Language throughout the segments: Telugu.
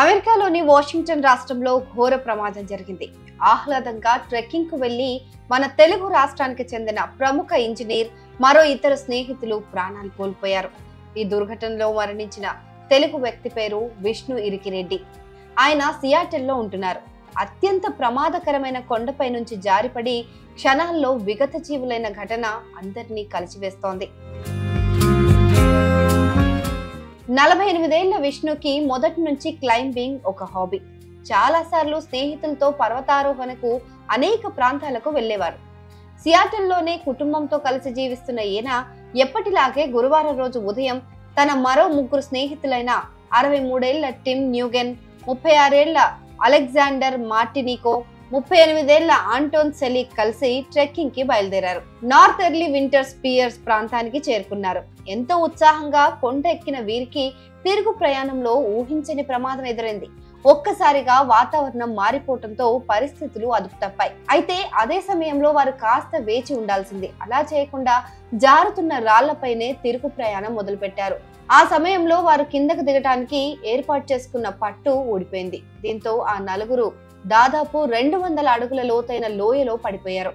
అమెరికాలోని వాషింగ్టన్ రాష్ట్రంలో ఘోర ప్రమాదం జరిగింది. ఆహ్లాదంగా ట్రెక్కింగ్ కు వెళ్లి మన తెలుగు రాష్ట్రానికి చెందిన ప్రముఖ ఇంజనీర్ మరో ఇద్దరు స్నేహితులు ప్రాణాలు కోల్పోయారు. ఈ దుర్ఘటనలో మరణించిన తెలుగు వ్యక్తి పేరు విష్ణు ఇరికిరెడ్డి. ఆయన సియాటిల్లో ఉంటున్నారు. అత్యంత ప్రమాదకరమైన కొండపై నుంచి జారిపడి క్షణాల్లో విగత జీవులైన ఘటన అందరినీ కలిచివేస్తోంది. 48 ఏళ్ల విష్ణుకి మొదటి నుంచి క్లైంబింగ్ ఒక హాబీ. చాలా సార్లు స్నేహితులతో పర్వతారోహణకు అనేక ప్రాంతాలకు వెళ్లేవారు. సియాటిల్లోనే కుటుంబంతో కలిసి జీవిస్తున్న ఈయన ఎప్పటిలాగే గురువారం రోజు ఉదయం తన మరో ముగ్గురు స్నేహితులైన 63 ఏళ్ల టిమ్ న్యూగెన్, 36 ఏళ్ల అలెగ్జాండర్ మార్టినికో, 38 ఏళ్ల ఆంటోన్ సెలిక్ కలిసి ట్రెక్కింగ్ కి బయలుదేరారు. నార్త్ ఎర్లీ వింటర్ స్పియర్స్ ప్రాంతానికి చేరుకున్నారు. ఎంతో ఉత్సాహంగా కొండ ఎక్కిన వీరికి తిరుగు ప్రయాణంలో ఊహించని ప్రమాదం ఎదురైంది. ఒక్కసారిగా వాతావరణం మారిపోవడంతో పరిస్థితులు అదుపు తప్పాయి. అయితే అదే సమయంలో వారు కాస్త వేచి ఉండాల్సింది. అలా చేయకుండా జారుతున్న రాళ్లపైనే తిరుగు ప్రయాణం మొదలుపెట్టారు. ఆ సమయంలో వారు కిందకు దిగటానికి ఏర్పాటు చేసుకున్న పట్టు ఊడిపోయింది. దీంతో ఆ నలుగురు దాదాపు 200 అడుగుల లోతైన లోయలో పడిపోయారు.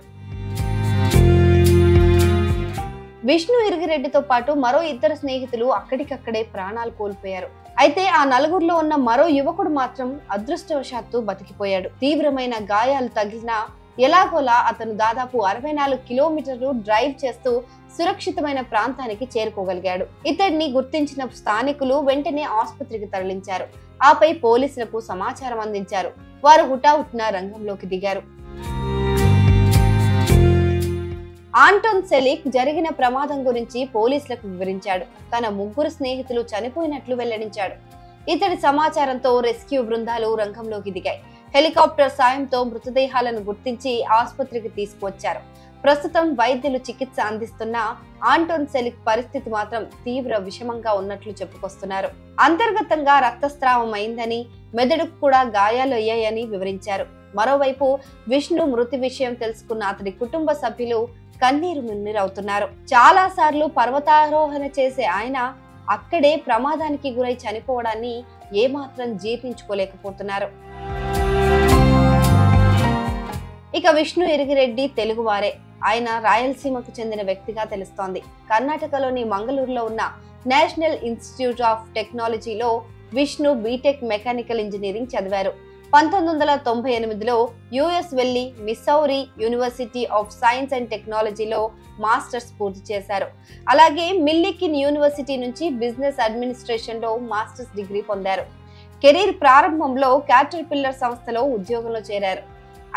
విష్ణు ఇరిగిరెడ్డితో పాటు మరో ఇద్దరు స్నేహితులు అక్కడికక్కడే ప్రాణాలు కోల్పోయారు. అయితే ఆ నలుగురిలో ఉన్న మరో యువకుడు మాత్రం అదృష్టవశాత్తు బతికిపోయాడు. తీవ్రమైన గాయాలు తగిలినా ఎలాగోలా అతను దాదాపు 64 కిలోమీటర్లు డ్రైవ్ చేస్తూ సురక్షితమైన ప్రాంతానికి చేరుకోగలిగాడు. ఇతడిని గుర్తించిన స్థానికులు వెంటనే ఆసుపత్రికి తరలించారు. ఆపై పోలీసులకు సమాచారం అందించారు. వారు హుటాహుటిన రంగంలోకి దిగారు. ఆంటోన్ సెలిక్ జరిగిన ప్రమాదం గురించి పోలీసులకు వివరించాడు. తన ముగ్గురు స్నేహితులు చనిపోయినట్లు వెల్లడించాడు. ఇతడి సమాచారంతో రెస్క్యూ బృందాలు రంగంలోకి దిగాయి. హెలికాప్టర్ సాయంతో మృతదేహాలను గుర్తించి ఆసుపత్రికి తీసుకువచ్చారు. ప్రస్తుతం వైద్యులు చికిత్స అందిస్తున్న ఆంటోన్ సెలిక్ పరిస్థితి మాత్రం తీవ్ర విషమంగా ఉన్నట్లు చెప్పుకొస్తున్నారు. అంతర్గతంగా రక్తస్రావం అయిందని, మెదడుకు కూడా గాయాలు అయ్యాయని వివరించారు. మరోవైపు విష్ణు మృతి విషయం తెలుసుకున్న అతడి కుటుంబ సభ్యులు కన్నీరు మున్నీరవుతున్నారు. చాలా సార్లు పర్వతారోహణ చేసే ఆయన అక్కడే ప్రమాదానికి గురై చనిపోవడాన్ని ఏమాత్రం జీర్ణించుకోలేకపోతున్నారు. ఇక విష్ణు ఇరిగిరెడ్డి తెలుగువారే. ఆయన రాయలసీమకు చెందిన వ్యక్తిగా తెలుస్తోంది. కర్ణాటకలోని మంగళూరులో ఉన్న నేషనల్ ఇన్స్టిట్యూట్ ఆఫ్ టెక్నాలజీలో విష్ణు బీటెక్ మెకానికల్ ఇంజనీరింగ్ చదివారు. 1998లో యుఎస్ వెళ్లి Missouri university of science and టెక్నాలజీలో మాస్టర్స్ పూర్తి చేశారు. అలాగే మిల్లికిన్ యూనివర్సిటీ నుంచి బిజినెస్ అడ్మినిస్ట్రేషన్ లో మాస్టర్స్ డిగ్రీ పొందారు. కెరీర్ ప్రారంభంలో క్యాటర్పిల్లర్ సంస్థలో ఉద్యోగంలో చేరారు.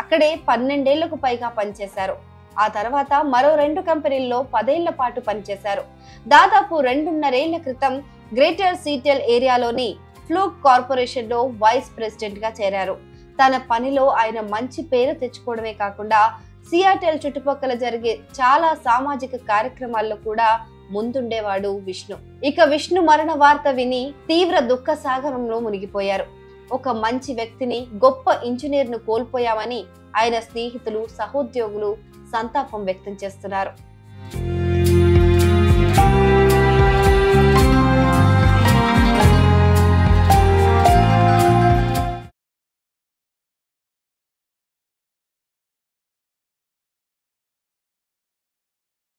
అక్కడే 12 ఏళ్లకు పైగా పనిచేశారు. ఆ తర్వాత మరో 2 కంపెనీల్లో 10 ఏళ్ల పాటు పనిచేశారు. దాదాపు 2.5 ఏళ్ల క్రితం గ్రేటర్ సీటెల్ ఏరియాలోని ఫ్లూక్ కార్పొరేషన్ లో వైస్ ప్రెసిడెంట్ గా చేరారు. తన పనిలో ఆయన మంచి పేరు తెచ్చుకోవడమే కాకుండా సియాటెల్ చుట్టుపక్కల జరిగే చాలా సామాజిక కార్యక్రమాల్లో కూడా ముందుండేవాడు విష్ణు. ఇక విష్ణు మరణ వార్త విని తీవ్ర దుఃఖ సాగరంలో మునిగిపోయారు. ఒక మంచి వ్యక్తిని, గొప్ప ఇంజనీర్ ను కోల్పోయామని ఆయన స్నేహితులు, సహోద్యోగులు సంతాపం వ్యక్తం చేస్తున్నారు.